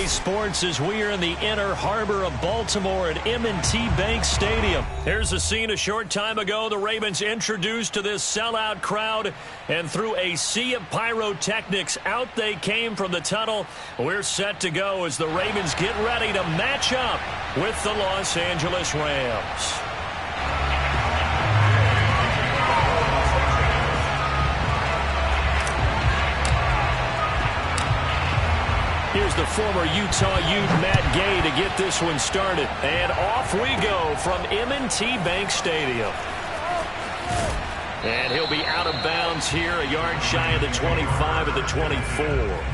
Sports as we are in the inner harbor of Baltimore at M&T Bank Stadium. Here's a scene a short time ago. The Ravens introduced to this sellout crowd, and through a sea of pyrotechnics, out they came from the tunnel. We're set to go as the Ravens get ready to match up with the Los Angeles Rams. Here's the former Utah Ute, Matt Gay, to get this one started. And off we go from M&T Bank Stadium. And he'll be out of bounds here, a yard shy of the 25 at the 24.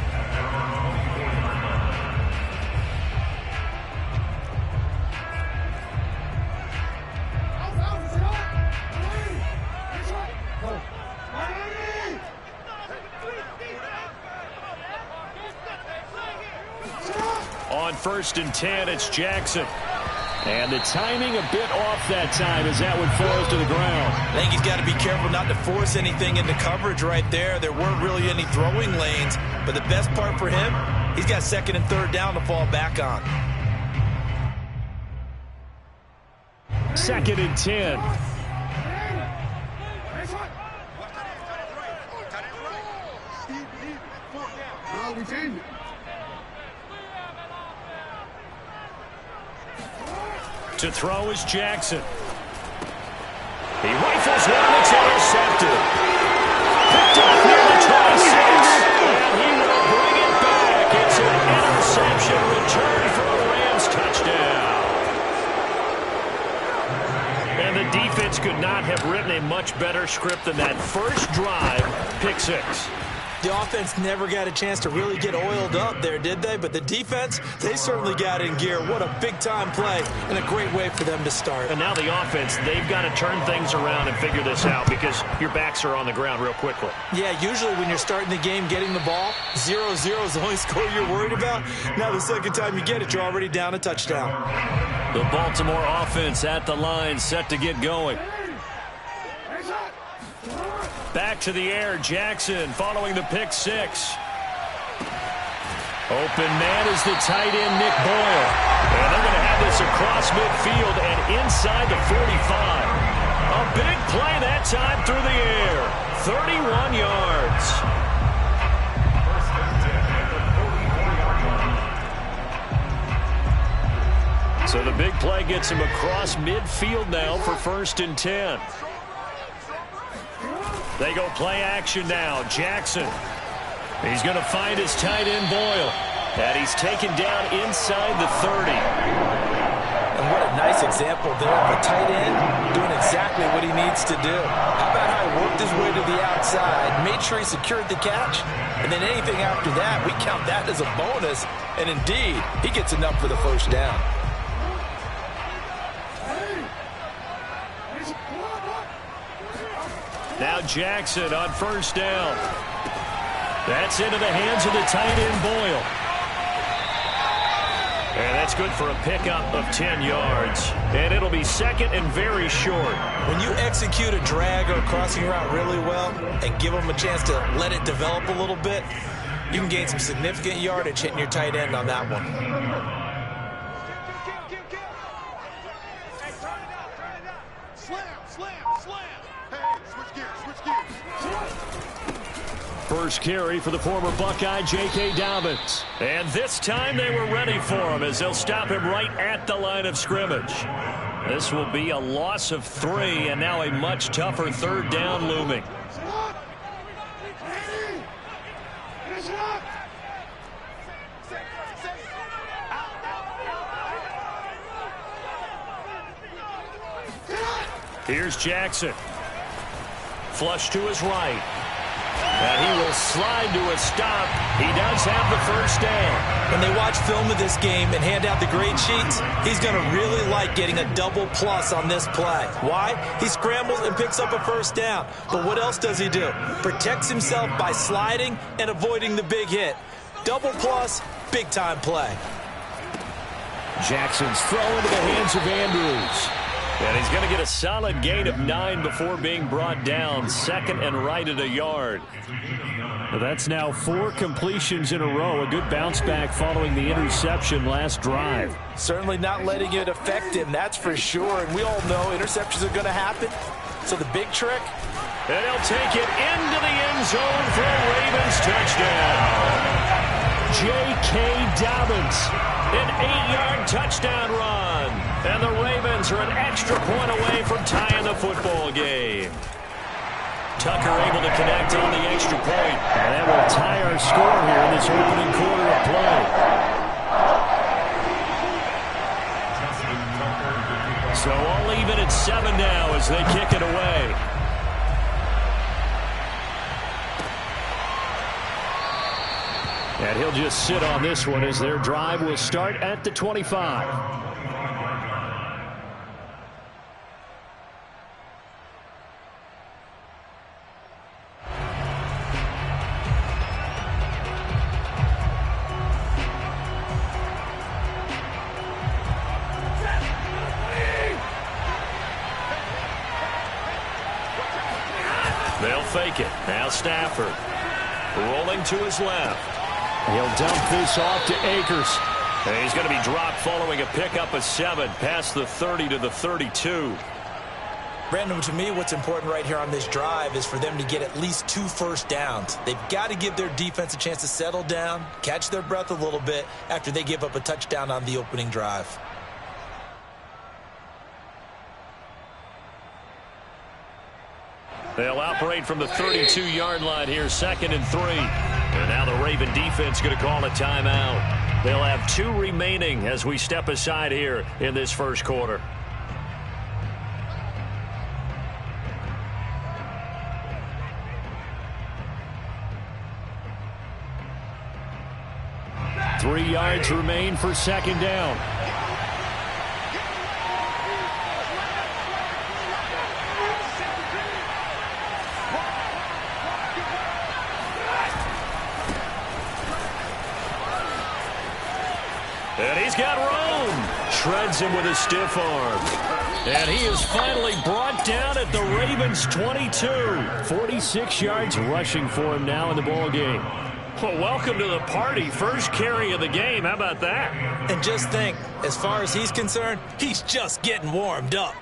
On 1st and 10, it's Jackson. And the timing a bit off that time as that one falls to the ground. I think he's got to be careful not to force anything into coverage right there. There weren't really any throwing lanes. But the best part for him, he's got 2nd and 3rd down to fall back on. 2nd and 10. To throw is Jackson. He rifles one. It's intercepted. Picked up near the 26. And he will bring it back. It's an interception return for a Rams touchdown. And the defense could not have written a much better script than that first drive. Pick 6. The offense never got a chance to really get oiled up there, did they? But the defense, they certainly got in gear. What a big-time play and a great way for them to start. And now the offense, they've got to turn things around and figure this out because your backs are on the ground real quickly. Yeah, usually when you're starting the game getting the ball, 0-0 is the only score you're worried about. Now the second time you get it, you're already down a touchdown. The Baltimore offense at the line, set to get going. Back to the air, Jackson following the pick 6. Open man is the tight end, Nick Boyle. And they're going to have this across midfield and inside the 45. A big play that time through the air. 31 yards. So the big play gets him across midfield now for 1st and 10. They go play action now. Jackson. He's going to find his tight end, Boyle. And he's taken down inside the 30. And what a nice example there of a tight end doing exactly what he needs to do. How about how he worked his way to the outside, made sure he secured the catch, and then anything after that, we count that as a bonus. And indeed, he gets enough for the first down. Now Jackson on 1st down. That's into the hands of the tight end, Boyle. And that's good for a pickup of 10 yards. And it'll be 2nd and very short. When you execute a drag or a crossing route really well and give them a chance to let it develop a little bit, you can gain some significant yardage hitting your tight end on that one. First carry for the former Buckeye, J.K. Dobbins. And this time they were ready for him as they'll stop him right at the line of scrimmage. This will be a loss of 3 and now a much tougher 3rd down looming. Here's Jackson. Flush to his right. And he will slide to a stop. He does have the first down. When they watch film of this game and hand out the grade sheets, he's going to really like getting a double plus on this play. Why? He scrambles and picks up a first down. But what else does he do? Protects himself by sliding and avoiding the big hit. Double plus, big time play. Jackson's throw into the hands of Andrews. And he's going to get a solid gain of 9 before being brought down. Second and right at a yard. Well, that's now 4 completions in a row. A good bounce back following the interception last drive. Certainly not letting it affect him, that's for sure. And we all know interceptions are going to happen. So the big trick. And he'll take it into the end zone for a Ravens touchdown. J.K. Dobbins, an 8-yard touchdown run. And the Ravens are an extra point away from tying the football game. Tucker able to connect on the extra point. And that will tie our score here in this opening quarter of play. So all even at 7 now as they kick it away. And he'll just sit on this one as their drive will start at the 25. They'll fake it. Now Stafford rolling to his left. He'll dump this off to Akers. And he's going to be dropped following a pickup of 7 past the 30 to the 32. Brandon, to me, what's important right here on this drive is for them to get at least 2 first downs. They've got to give their defense a chance to settle down, catch their breath a little bit after they give up a touchdown on the opening drive. They'll operate from the 32-yard line here, 2nd and 3. And now the Raven defense going to call a timeout. They'll have 2 remaining as we step aside here in this first quarter. Three yards remain for 2nd down. And he's got room. Shreds him with a stiff arm. And he is finally brought down at the Ravens' 22. 46 yards rushing for him now in the ball game. Well, welcome to the party. First carry of the game. How about that? And just think, as far as he's concerned, he's just getting warmed up.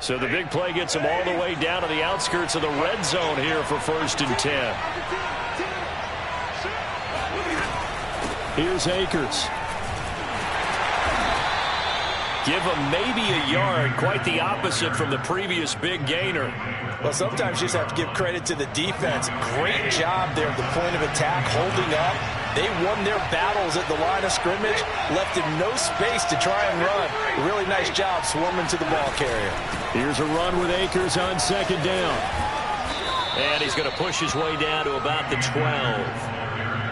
So the big play gets him all the way down to the outskirts of the red zone here for 1st and 10. Here's Akers. Give him maybe a yard, quite the opposite from the previous big gainer. Well, sometimes you just have to give credit to the defense. Great job there at the point of attack, holding up. They won their battles at the line of scrimmage, left him no space to try and run. Really nice job swarming to the ball carrier. Here's a run with Akers on 2nd down. And he's going to push his way down to about the 12.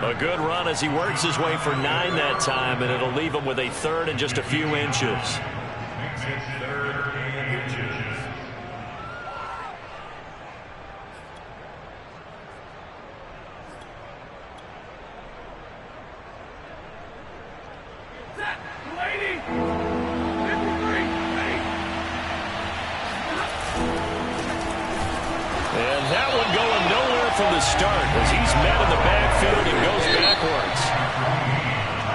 A good run as he works his way for 9 that time, and it'll leave him with a 3rd and just a few inches. And that one going nowhere from the start as he's met in the backfield and goes backwards.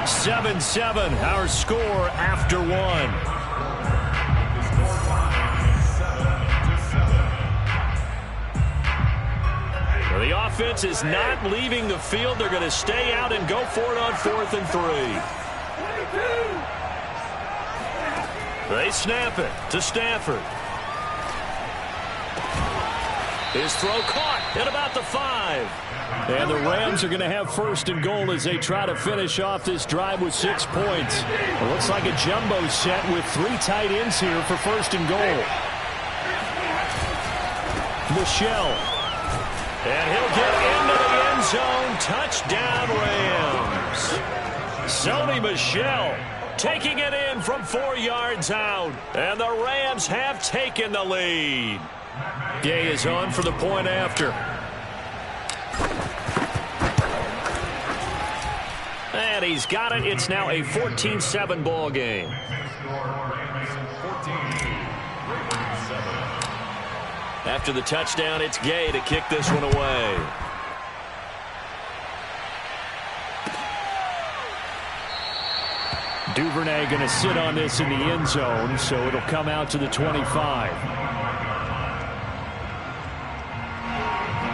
7-7, our score after 1. Well, the offense is not leaving the field. They're going to stay out and go for it on 4th and 3. They snap it to Stafford. His throw caught at about the 5. And the Rams are going to have 1st and goal as they try to finish off this drive with 6 points. It looks like a jumbo set with 3 tight ends here for 1st and goal. Michelle. And he'll get into the end zone. Touchdown, Rams. Sony Michel taking it in from 4 yards out. And the Rams have taken the lead. Gay is on for the point after. And he's got it. It's now a 14-7 ball game. After the touchdown, it's Gay to kick this one away. Duvernay going to sit on this in the end zone, so it'll come out to the 25.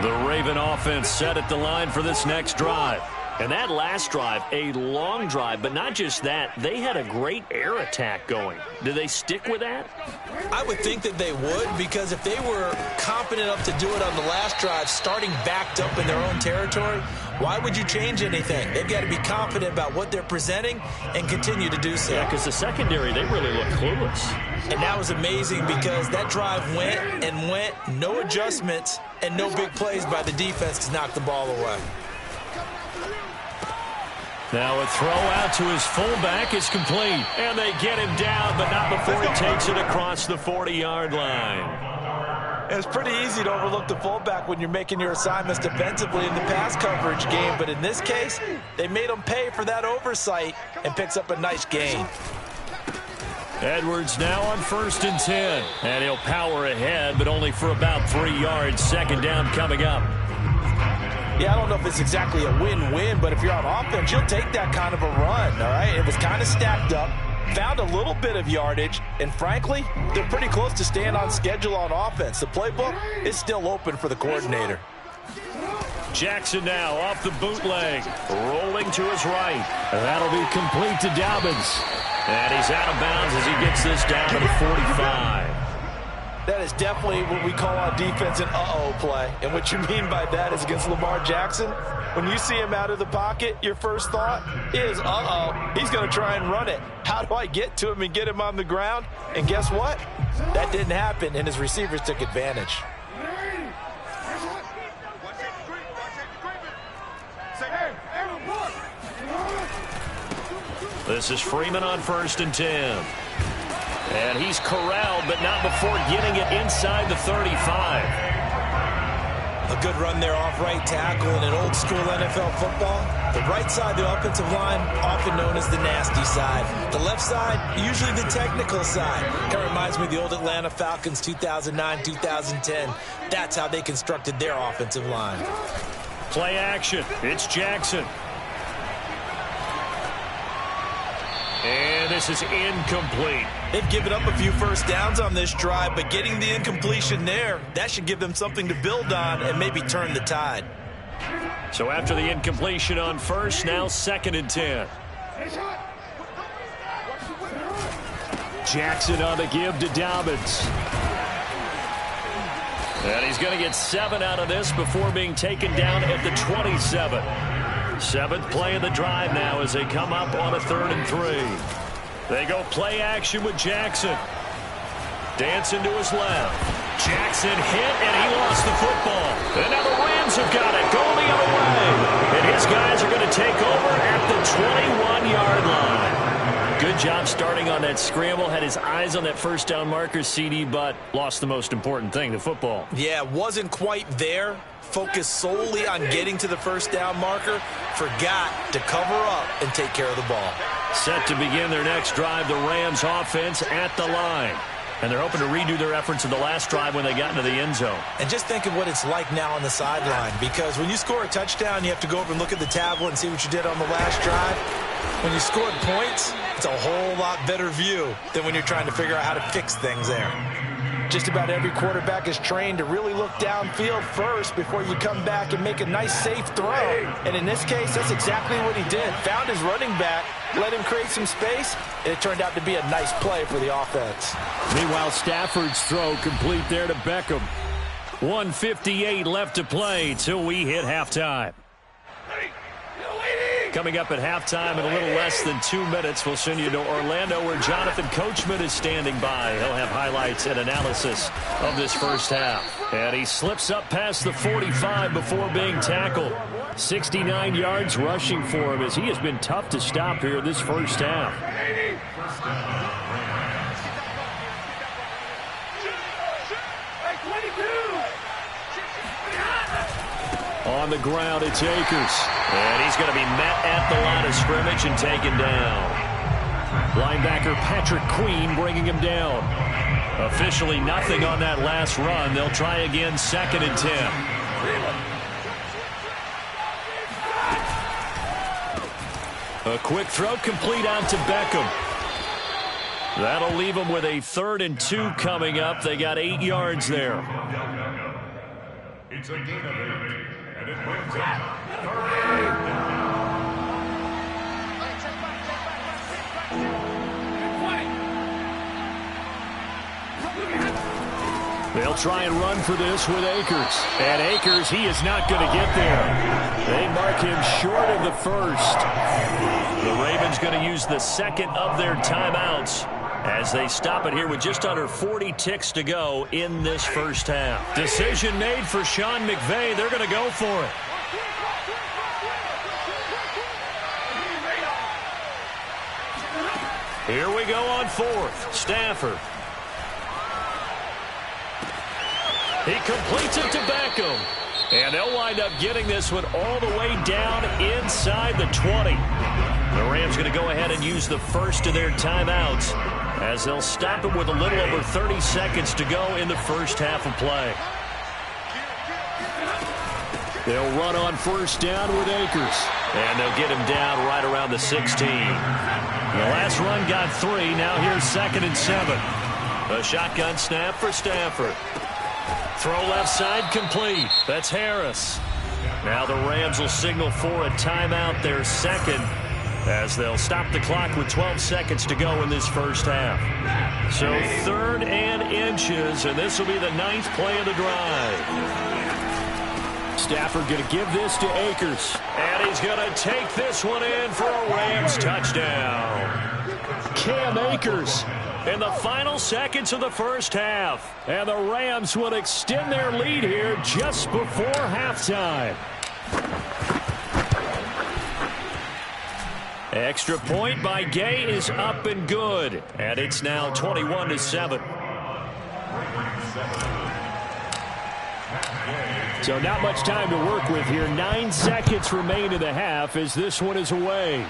The Raven offense set at the line for this next drive. And that last drive, a long drive, but not just that. They had a great air attack going. Do they stick with that? I would think that they would, because if they were competent enough to do it on the last drive, starting backed up in their own territory, why would you change anything? They've got to be confident about what they're presenting and continue to do so. Yeah, because the secondary, they really look clueless. And that was amazing because that drive went and went, no adjustments, and no big plays by the defense to knock the ball away. Now a throw out to his fullback is complete. And they get him down, but not before he takes it across the 40-yard line. It's pretty easy to overlook the fullback when you're making your assignments defensively in the pass coverage game. But in this case, they made him pay for that oversight and picks up a nice gain. Edwards now on 1st and 10. And he'll power ahead, but only for about 3 yards. Second down coming up. Yeah, I don't know if it's exactly a win-win, but if you're on offense, you'll take that kind of a run, all right? It was kind of stacked up, found a little bit of yardage, and frankly, they're pretty close to staying on schedule on offense. The playbook is still open for the coordinator. Jackson now off the bootleg, rolling to his right. And that'll be complete to Dobbins. And he's out of bounds as he gets this down to the 45. That is definitely what we call on defense an uh-oh play. And what you mean by that is against Lamar Jackson, when you see him out of the pocket, your first thought is, uh-oh, he's going to try and run it. How do I get to him and get him on the ground? And guess what? That didn't happen, and his receivers took advantage. This is Freeman on 1st and 10. And he's corralled, but not before getting it inside the 35. A good run there off right tackle in an old-school NFL football. The right side, the offensive line, often known as the nasty side. The left side, usually the technical side. Kind of reminds me of the old Atlanta Falcons 2009-2010. That's how they constructed their offensive line. Play action. It's Jackson. And this is incomplete. They've given up a few first downs on this drive, but getting the incompletion there, that should give them something to build on and maybe turn the tide. So after the incompletion on 1st, now 2nd and 10. Jackson on the give to Dobbins. And he's going to get 7 out of this before being taken down at the 27. 7th play of the drive now as they come up on a 3rd and 3. They go play action with Jackson. Dancing to his left. Jackson hit, and he lost the football. And now the Rams have got it, going the other way. And his guys are going to take over at the 21-yard line. Good job starting on that scramble. Had his eyes on that first down marker, CD, but lost the most important thing, the football. Yeah, wasn't quite there. Focused solely on getting to the first down marker. Forgot to cover up and take care of the ball. Set to begin their next drive, the Rams offense at the line. And they're hoping to redo their efforts in the last drive when they got into the end zone. And just think of what it's like now on the sideline, because when you score a touchdown, you have to go over and look at the tablet and see what you did on the last drive. When you scored points, it's a whole lot better view than when you're trying to figure out how to fix things there. Just about every quarterback is trained to really look downfield first before you come back and make a nice, safe throw. And in this case, that's exactly what he did. Found his running back, let him create some space, and it turned out to be a nice play for the offense. Meanwhile, Stafford's throw complete there to Beckham. 1:58 left to play till we hit halftime. Coming up at halftime in a little less than 2 minutes, we'll send you to Orlando where Jonathan Coachman is standing by. He'll have highlights and analysis of this first half. And he slips up past the 45 before being tackled. 69 yards rushing for him as he has been tough to stop here this first half. On the ground, it's Akers. And he's going to be met at the line of scrimmage and taken down. Linebacker Patrick Queen bringing him down. Officially nothing on that last run. They'll try again, 2nd and 10. A quick throw complete out to Beckham. That'll leave them with a 3rd and 2 coming up. They got 8 yards there. It's a gain of 8, and it brings up 3rd down. They'll try and run for this with Akers. And Akers, he is not going to get there. They mark him short of the 1st. The Ravens going to use the 2nd of their timeouts as they stop it here with just under 40 ticks to go in this first half. Decision made for Sean McVay. They're going to go for it. Here we go on 4th. Stafford. He completes it to Beckham. And they'll wind up getting this one all the way down inside the 20. The Rams going to go ahead and use the 1st of their timeouts as they'll stop it with a little over 30 seconds to go in the first half of play. They'll run on 1st down with Akers. And they'll get him down right around the 16. The last run got 3. Now here's 2nd and 7. A shotgun snap for Stafford. Throw left side complete. That's Harris. Now the Rams will signal for a timeout, their 2nd, as they'll stop the clock with 12 seconds to go in this first half. So 3rd and inches, and this will be the 9th play of the drive. Stafford going to give this to Akers. And he's going to take this one in for a Rams touchdown. Cam Akers in the final seconds of the first half. And the Rams will extend their lead here just before halftime. Extra point by Gay is up and good. And it's now 21-7. So not much time to work with here. 9 seconds remain in the half as this one is away.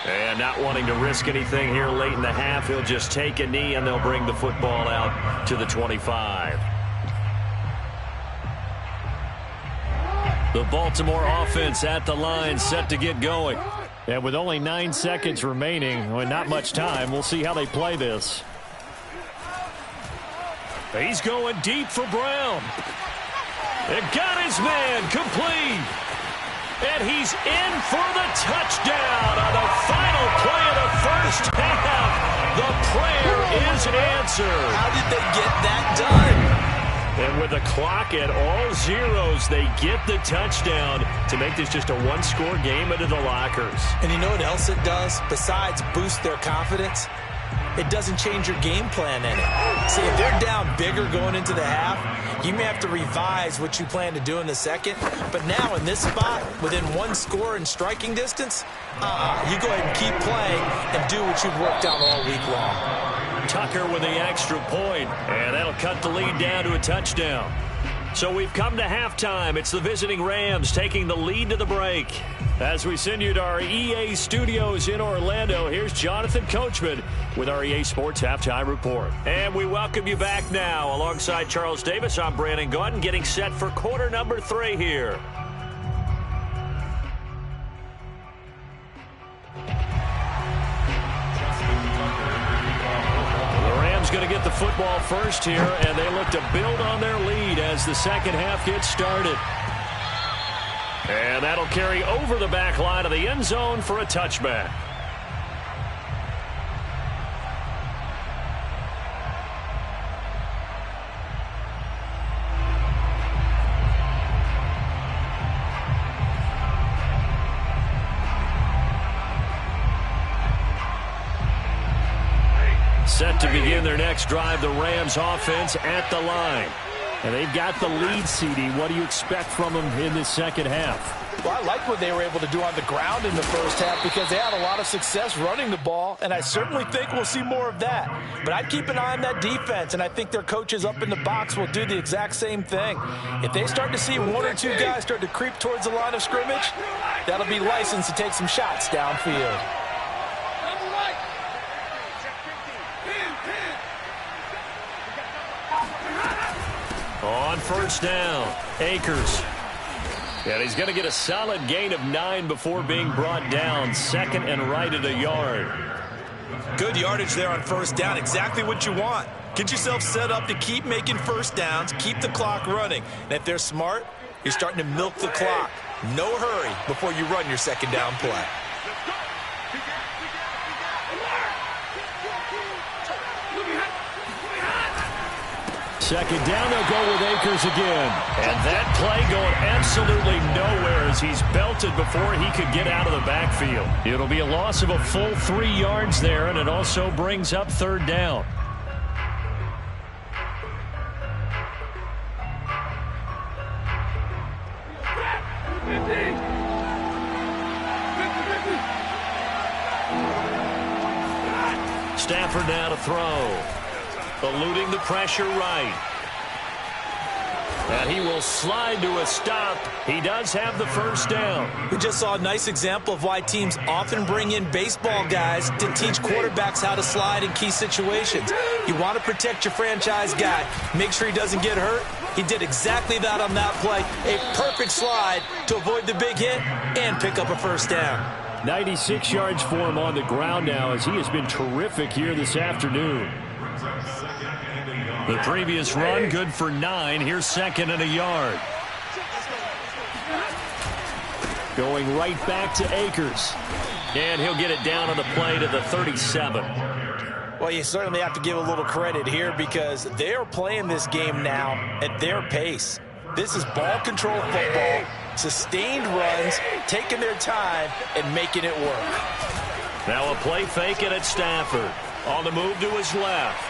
And not wanting to risk anything here late in the half, he'll just take a knee and they'll bring the football out to the 25. The Baltimore offense at the line, set to get going. And with only 9 seconds remaining, well, not much time, we'll see how they play this. He's going deep for Brown. And got his man complete. And he's in for the touchdown on the final play of the first half. The prayer is answered. How did they get that done? And with the clock at all zeros, they get the touchdown to make this just a one-score game into the lockers. And you know what else it does? Besides boost their confidence, it doesn't change your game plan any. See, if they're down bigger going into the half, you may have to revise what you plan to do in the second. But now in this spot, within one score and striking distance, you go ahead and keep playing and do what you've worked out all week long. Tucker with the extra point, and that'll cut the lead down to a touchdown. So we've come to halftime. It's the visiting Rams taking the lead to the break. As we send you to our EA studios in Orlando, here's Jonathan Coachman with our EA Sports Halftime Report. And we welcome you back now. Alongside Charles Davis, I'm Brandon Gaudin, getting set for quarter number 3 here. Going to get the football first here, and they look to build on their lead as the second half gets started. And that'll carry over the back line of the end zone for a touchback. Set to begin their next drive, the Rams offense at the line. And they've got the lead, CD. What do you expect from them in this second half? Well, I like what they were able to do on the ground in the first half because they had a lot of success running the ball, and I certainly think we'll see more of that. But I'd keep an eye on that defense, and I think their coaches up in the box will do the exact same thing. If they start to see one or two guys start to creep towards the line of scrimmage, that'll be licensed to take some shots downfield. On first down, Akers. And he's going to get a solid gain of 9 before being brought down. Second and right at a yard. Good yardage there on first down. Exactly what you want. Get yourself set up to keep making first downs, keep the clock running. And if they're smart, you're starting to milk the clock. No hurry before you run your second down play. Second down, they'll go with Akers again. And that play going absolutely nowhere as he's belted before he could get out of the backfield. It'll be a loss of a full 3 yards there, and it also brings up third down. Stafford now to throw. Eluding the pressure right. And he will slide to a stop. He does have the first down. We just saw a nice example of why teams often bring in baseball guys to teach quarterbacks how to slide in key situations. You want to protect your franchise guy. Make sure he doesn't get hurt. He did exactly that on that play. A perfect slide to avoid the big hit and pick up a first down. 96 yards for him on the ground now as he has been terrific here this afternoon. The previous run good for 9. Here's second and a yard. Going right back to Akers. And he'll get it down on the play to the 37. Well, you certainly have to give a little credit here because they're playing this game now at their pace. This is ball control football, sustained runs, taking their time, and making it work. Now a play fake it at Stafford. On the move to his left.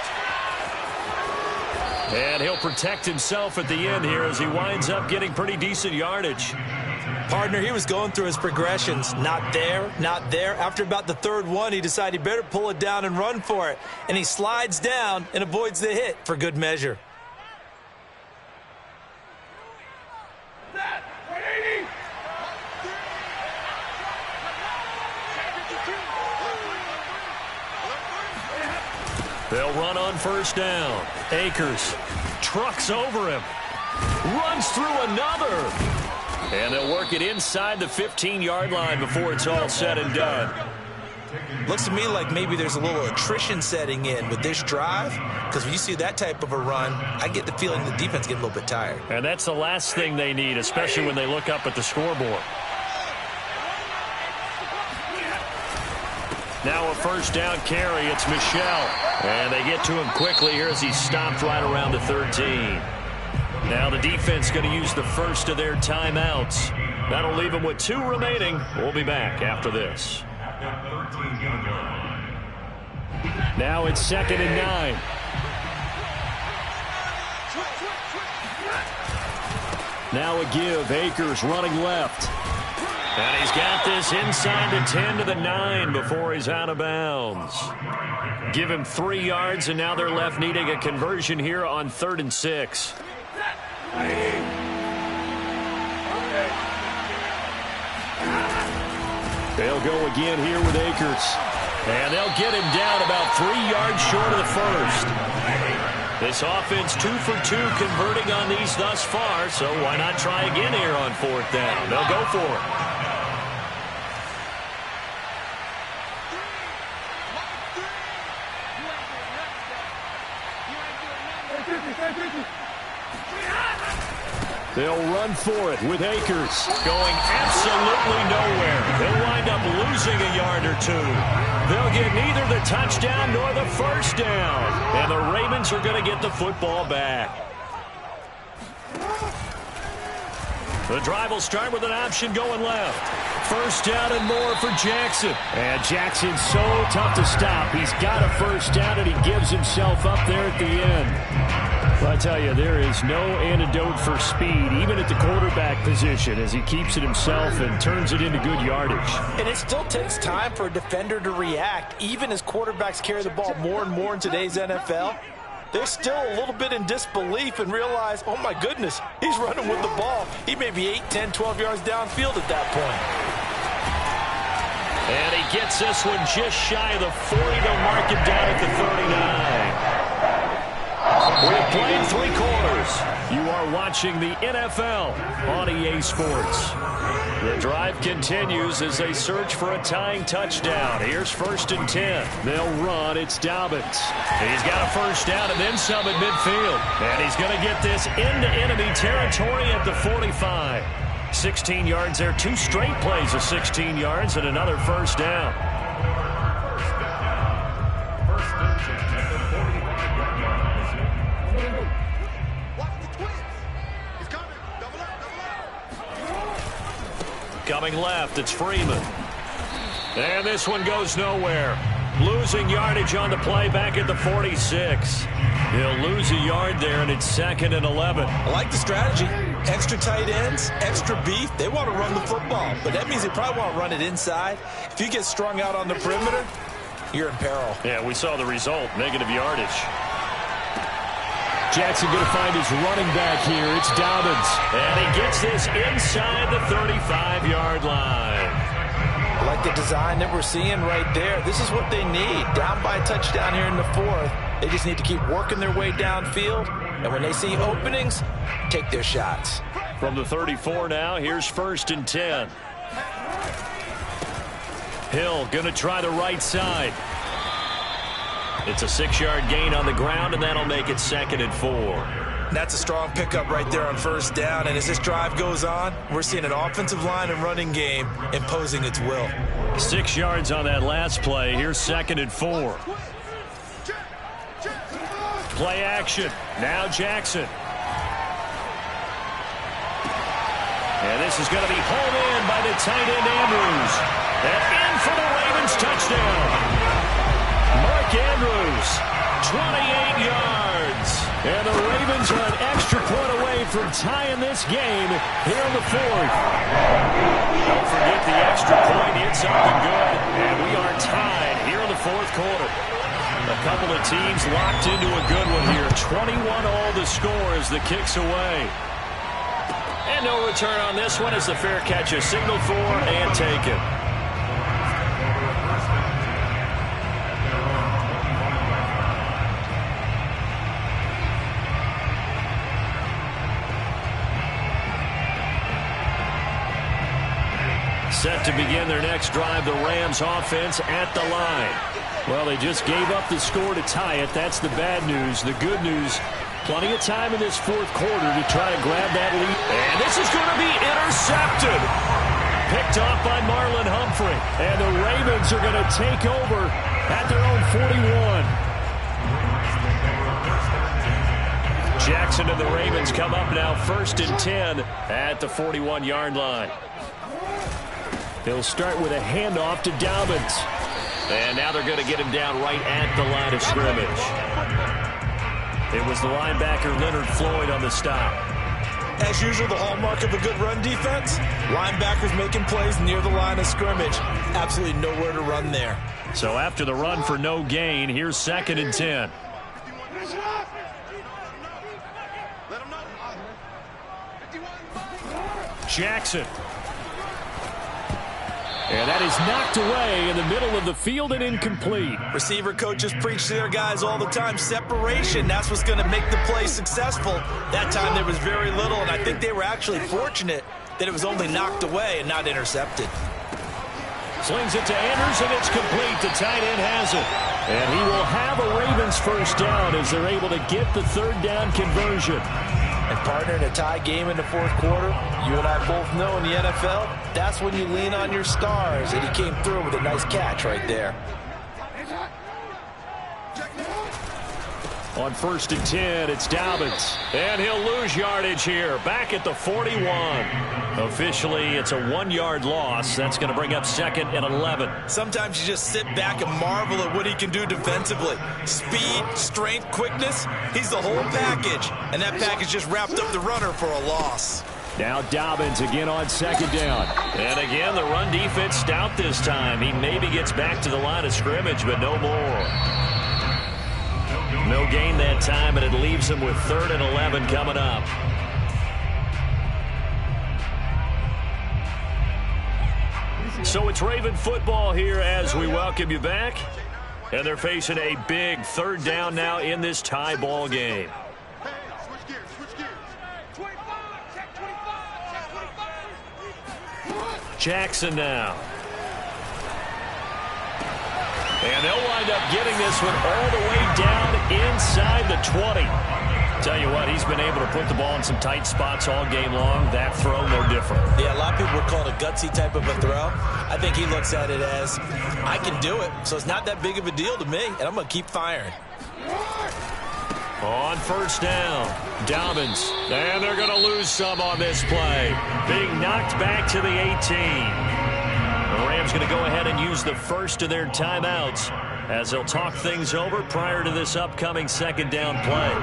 And he'll protect himself at the end here as he winds up getting pretty decent yardage. Partner, he was going through his progressions. Not there, not there. After about the third one, he decided he better pull it down and run for it. And he slides down and avoids the hit for good measure. They'll run on first down. Akers trucks over him. Runs through another. And they'll work it inside the 15-yard line before it's all said and done. Looks to me like maybe there's a little attrition setting in with this drive, because when you see that type of a run, I get the feeling the defense get a little bit tired. And that's the last thing they need, especially when they look up at the scoreboard. Now a first down carry. It's Michel. And they get to him quickly here as he's stopped right around the 13. Now the defense going to use the first of their timeouts. That'll leave them with 2 remaining. We'll be back after this. Now it's second and 9. Now a give. Akers running left. And he's got this inside the 10 to the 9 before he's out of bounds. Give him 3 yards, and now they're left needing a conversion here on 3rd and 6. They'll go again here with Akers. And they'll get him down about 3 yards short of the first. This offense 2 for 2 converting on these thus far, so why not try again here on 4th down? They'll go for it. They'll run for it with Akers. Going absolutely nowhere. They'll wind up losing a yard or 2. They'll get neither the touchdown nor the first down. And the Ravens are going to get the football back. The drive will start with an option going left. First down and more for Jackson. And Jackson's so tough to stop. He's got a first down, and he gives himself up there at the end. Well, I tell you, there is no antidote for speed, even at the quarterback position, as he keeps it himself and turns it into good yardage. And it still takes time for a defender to react, even as quarterbacks carry the ball more and more in today's NFL. They're still a little bit in disbelief and realize, oh my goodness, he's running with the ball. He may be 8, 10, 12 yards downfield at that point. And he gets this one just shy of the 40 to mark it down at the 39. We've played 3 quarters. You are watching the NFL on EA Sports. The drive continues as they search for a tying touchdown. Here's 1st and 10. They'll run. It's Dobbins. He's got a first down and then some at midfield. And he's going to get this into enemy territory at the 45. 16 yards there. 2 straight plays of 16 yards and another first down. Coming left, it's Freeman. And this one goes nowhere. Losing yardage on the play back at the 46. He'll lose a yard there, and it's 2nd and 11. I like the strategy. Extra tight ends, extra beef. They want to run the football, but that means they probably want to run it inside. If you get strung out on the perimeter, you're in peril. Yeah, we saw the result, negative yardage. Jackson going to find his running back here. It's Dobbins. And he gets this inside the 35-yard line. I like the design that we're seeing right there. This is what they need. Down by a touchdown here in the 4th. They just need to keep working their way downfield. And when they see openings, take their shots. From the 34 now, here's 1st and 10. Hill going to try the right side. It's a 6-yard gain on the ground, and that'll make it 2nd and 4. That's a strong pickup right there on first down. And as this drive goes on, we're seeing an offensive line and running game imposing its will. 6 yards on that last play. Here's 2nd and 4. Play action. Now Jackson. And this is going to be hauled in by the tight end Andrews. And in for the Ravens touchdown. Mark Andrews, 28 yards. And the Ravens are an extra point away from tying this game here in the 4th. Don't forget the extra point. It's up and good. And we are tied here in the 4th quarter. A couple of teams locked into a good one here. 21-all the score as the kick's away. And no return on this one as the fair catch is signaled for and taken. Set to begin their next drive, the Rams offense at the line. Well, they just gave up the score to tie it. That's the bad news. The good news, plenty of time in this 4th quarter to try to grab that lead. And this is going to be intercepted. Picked off by Marlon Humphrey. And the Ravens are going to take over at their own 41. Jackson and the Ravens come up now 1st and 10 at the 41-yard line. They'll start with a handoff to Dobbins. And now they're going to get him down right at the line of scrimmage. It was the linebacker Leonard Floyd on the stop. As usual, the hallmark of a good run defense, linebackers making plays near the line of scrimmage. Absolutely nowhere to run there. So after the run for no gain, here's 2nd and 10. Jackson. And that is knocked away in the middle of the field and incomplete. Receiver coaches preach to their guys all the time. Separation, that's what's going to make the play successful. That time there was very little, and I think they were actually fortunate that it was only knocked away and not intercepted. Slings it to Andrews, and it's complete. The tight end has it. And he will have a Ravens first down as they're able to get the 3rd down conversion. And partner, in a tie game in the 4th quarter, you and I both know in the NFL, that's when you lean on your stars, and he came through with a nice catch right there. On 1st and 10, it's Dobbins. And he'll lose yardage here. Back at the 41. Officially, it's a 1-yard loss. That's going to bring up 2nd and 11. Sometimes you just sit back and marvel at what he can do defensively. Speed, strength, quickness. He's the whole package. And that package just wrapped up the runner for a loss. Now Dobbins again on 2nd down. And again, the run defense stout this time. He maybe gets back to the line of scrimmage, but no more. No gain that time, and it leaves him with 3rd and 11 coming up. So it's Raven football here as we welcome you back. And they're facing a big 3rd down now in this tie ball game. Jackson now. And they'll wind up getting this one all the way down inside the 20. Tell you what, he's been able to put the ball in some tight spots all game long. That throw, no different. Yeah, a lot of people would call it a gutsy type of a throw. I think he looks at it as, I can do it, so it's not that big of a deal to me, and I'm going to keep firing. On 1st down, Dobbins. And they're going to lose some on this play. Being knocked back to the 18. The Rams going to go ahead and use the first of their timeouts as they'll talk things over prior to this upcoming 2nd down play.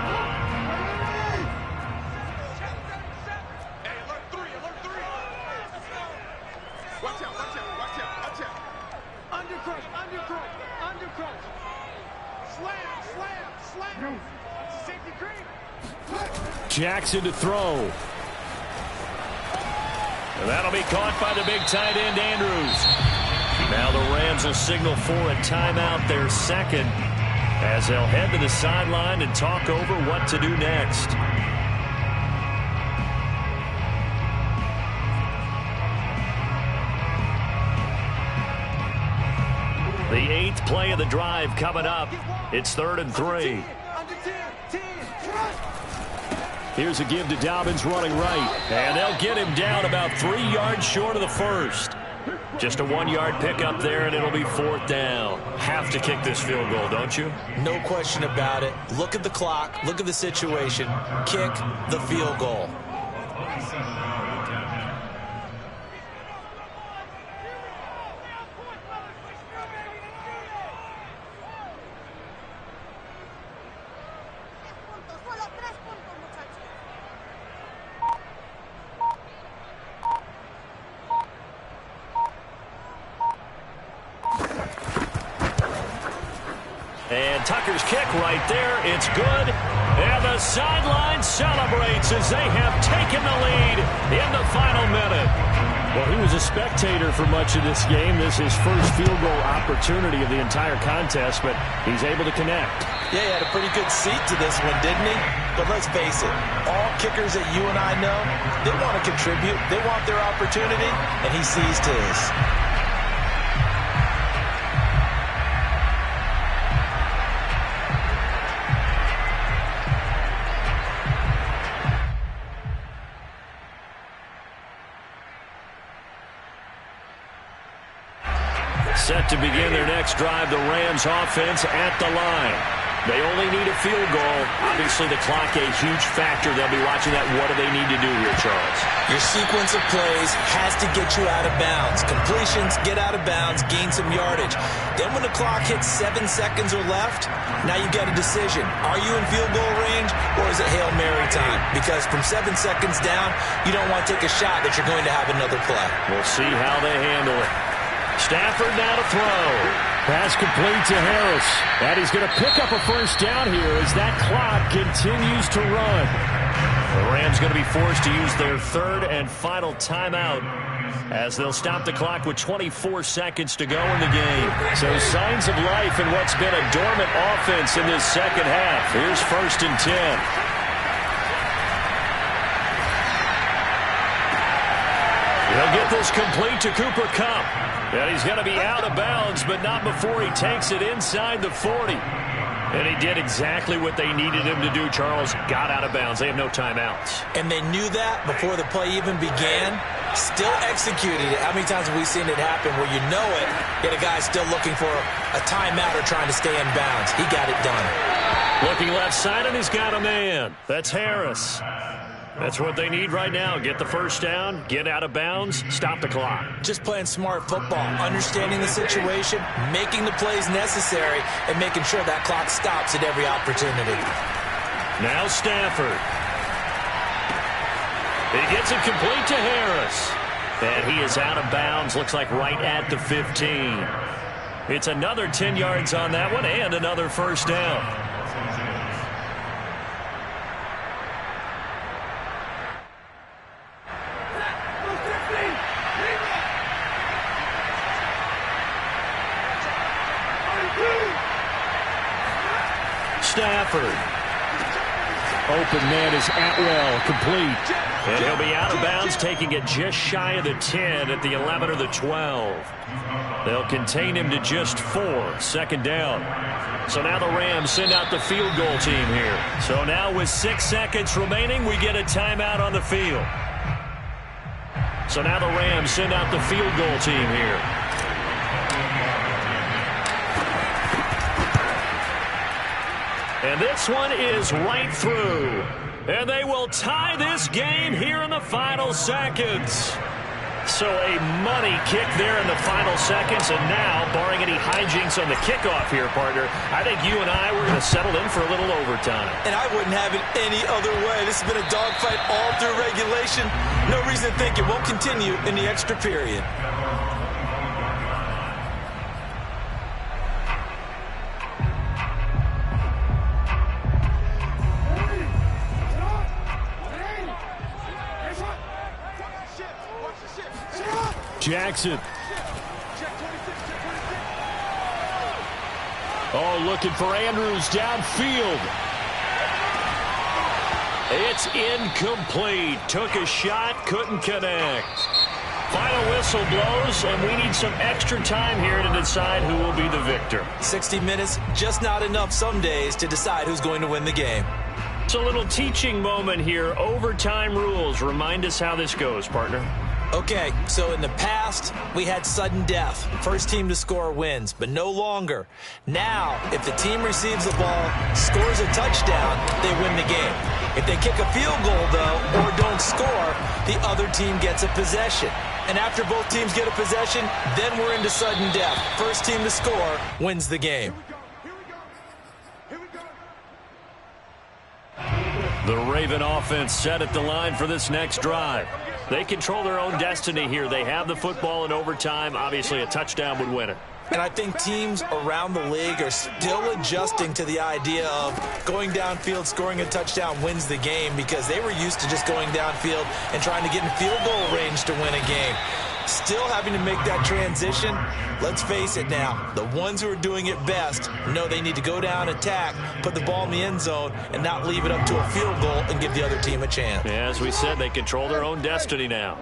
Jackson to throw. And that'll be caught by the big tight end, Andrews. Now the Rams will signal for a timeout, their 2nd, as they'll head to the sideline and talk over what to do next. The 8th play of the drive coming up. It's 3rd and 3. Here's a give to Dobbins running right. And they'll get him down about 3 yards short of the first. Just a 1-yard pickup there, and it'll be 4th down. Have to kick this field goal, don't you? No question about it. Look at the clock. Look at the situation. Kick the field goal. And Tucker's kick right there. It's good. And the sideline celebrates as they have taken the lead in the final minute. Well, he was a spectator for much of this game. This is his first field goal opportunity of the entire contest, but he's able to connect. Yeah, he had a pretty good seat to this one, didn't he? But let's face it, all kickers that you and I know, they want to contribute. They want their opportunity, and he seized his. Set to begin their next drive, the Rams offense at the line. They only need a field goal. Obviously, the clock a huge factor. They'll be watching that. What do they need to do here, Charles? Your sequence of plays has to get you out of bounds. Completions, get out of bounds, gain some yardage. Then when the clock hits 7 seconds or left, now you've got a decision. Are you in field goal range, or is it Hail Mary time? Because from 7 seconds down, you don't want to take a shot that you're going to have another play. We'll see how they handle it. Stafford now to throw. Pass complete to Harris. And he's going to pick up a first down here as that clock continues to run. The Rams going to be forced to use their 3rd and final timeout as they'll stop the clock with 24 seconds to go in the game. So signs of life in what's been a dormant offense in this second half. Here's 1st and 10. He'll get this complete to Cooper Kupp. And he's going to be out of bounds, but not before he takes it inside the 40. And he did exactly what they needed him to do, Charles. Got out of bounds. They have no timeouts. And they knew that before the play even began. Still executed it. How many times have we seen it happen where you know it, yet a guy's still looking for a timeout or trying to stay in bounds? He got it done. Looking left side, and he's got a man. That's Harris. That's what they need right now. Get the first down, get out of bounds, stop the clock. Just playing smart football, understanding the situation, making the plays necessary, and making sure that clock stops at every opportunity. Now Stafford. He gets it complete to Harris. And he is out of bounds, looks like right at the 15. It's another 10 yards on that one and another first down. Stafford. Open man is Atwell, complete. And he'll be out of bounds, taking it just shy of the 10 at the 11 or the 12. They'll contain him to just 4, second down. So now the Rams send out the field goal team here. So now with 6 seconds remaining, we get a timeout on the field. So now the Rams send out the field goal team here. And this one is right through. And they will tie this game here in the final seconds. So a money kick there in the final seconds. And now, barring any hijinks on the kickoff here, partner, I think you and I were going to settle in for a little overtime. And I wouldn't have it any other way. This has been a dogfight all through regulation. No reason to think it won't continue in the extra period. Jackson. Oh, looking for Andrews downfield. It's incomplete. Took a shot, couldn't connect. Final whistle blows, and we need some extra time here to decide who will be the victor. 60 minutes, just not enough some days to decide who's going to win the game. It's a little teaching moment here. Overtime rules. Remind us how this goes, partner. Okay, so in the past, we had sudden death. First team to score wins, but no longer. Now, if the team receives the ball, scores a touchdown, they win the game. If they kick a field goal, though, or don't score, the other team gets a possession. And after both teams get a possession, then we're into sudden death. First team to score wins the game. The Raven offense set at the line for this next drive. They control their own destiny here. They have the football in overtime. Obviously, a touchdown would win it. And I think teams around the league are still adjusting to the idea of going downfield, scoring a touchdown wins the game, because they were used to just going downfield and trying to get in field goal range to win a game. Still having to make that transition. Let's face it now, the ones who are doing it best know they need to go down, attack, put the ball in the end zone, and not leave it up to a field goal and give the other team a chance. Yeah, as we said, they control their own destiny now.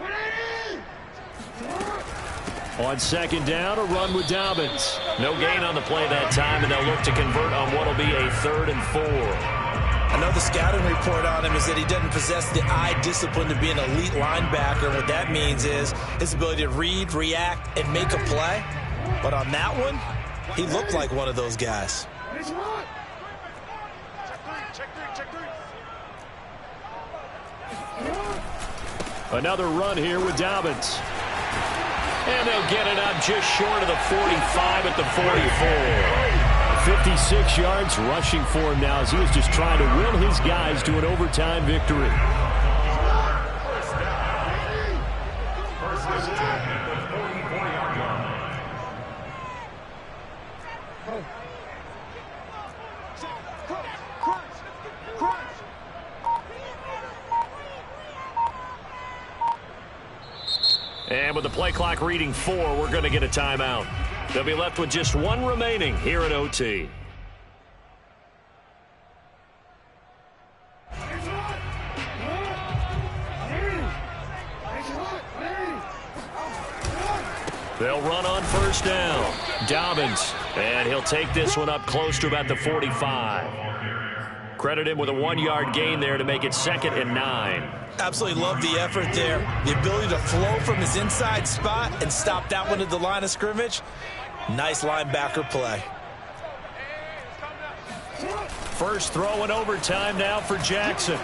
On second down, a run with Dobbins. No gain on the play that time, and they'll look to convert on what will be a 3rd and 4. I know the scouting report on him is that he doesn't possess the eye discipline to be an elite linebacker. What that means is his ability to read, react, and make a play. But on that one, he looked like one of those guys. Another run here with Dobbins. And they'll get it up just short of the 45 at the 44. 56 yards rushing for him now as he was just trying to will his guys to an overtime victory. And with the play clock reading 4, we're going to get a timeout. They'll be left with just 1 remaining here at OT. They'll run on first down. Dobbins, and he'll take this one up close to about the 45. Credit him with a 1-yard gain there to make it 2nd and 9. Absolutely love the effort there. The ability to flow from his inside spot and stop that one at the line of scrimmage. Nice linebacker play. First throw in overtime now for Jackson.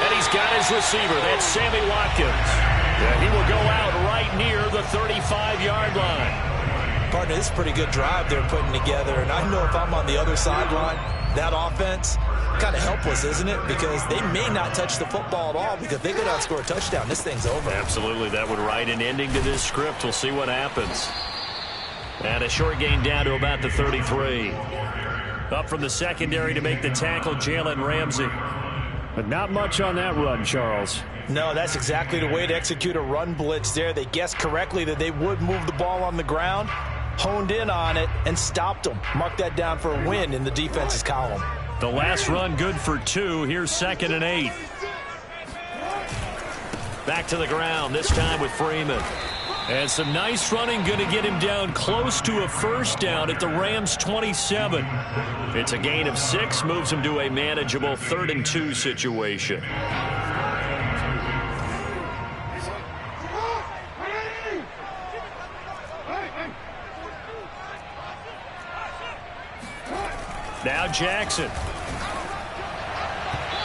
And he's got his receiver. That's Sammy Watkins. Yeah, he will go out right near the 35-yard line. Partner, this is a pretty good drive they're putting together. And I know if I'm on the other sideline, that offense, kind of helpless, isn't it? Because they may not touch the football at all, because they go down and score a touchdown. This thing's over. Absolutely. That would write an ending to this script. We'll see what happens. And a short gain down to about the 33. Up from the secondary to make the tackle, Jalen Ramsey. But not much on that run, Charles. No, that's exactly the way to execute a run blitz there. They guessed correctly that they would move the ball on the ground, honed in on it, and stopped them. Mark that down for a win in the defense's column. The last run good for 2. Here's 2nd and 8. Back to the ground, this time with Freeman. And some nice running, going to get him down close to a first down at the Rams' 27. It's a gain of 6, moves him to a manageable 3rd and 2 situation. Now Jackson.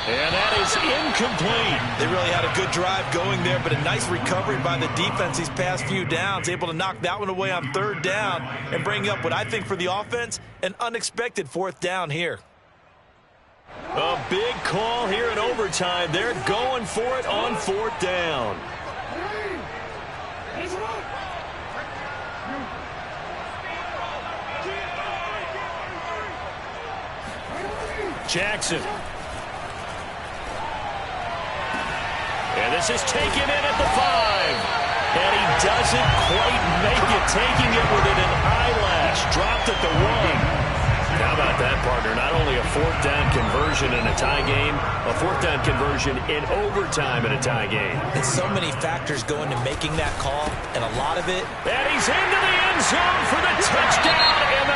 And that is incomplete. They really had a good drive going there, but a nice recovery by the defense these past few downs, able to knock that one away on 3rd down and bring up what I think for the offense, an unexpected 4th down here. A big call here in overtime. They're going for it on 4th down. Jackson. And this is taken in at the 5. And he doesn't quite make it, taking it within an eyelash. Dropped at the 1. How about that, partner? Not only a 4th down conversion in a tie game, a 4th down conversion in overtime in a tie game. And so many factors go into making that call, and a lot of it. And he's into the end zone for the touchdown, and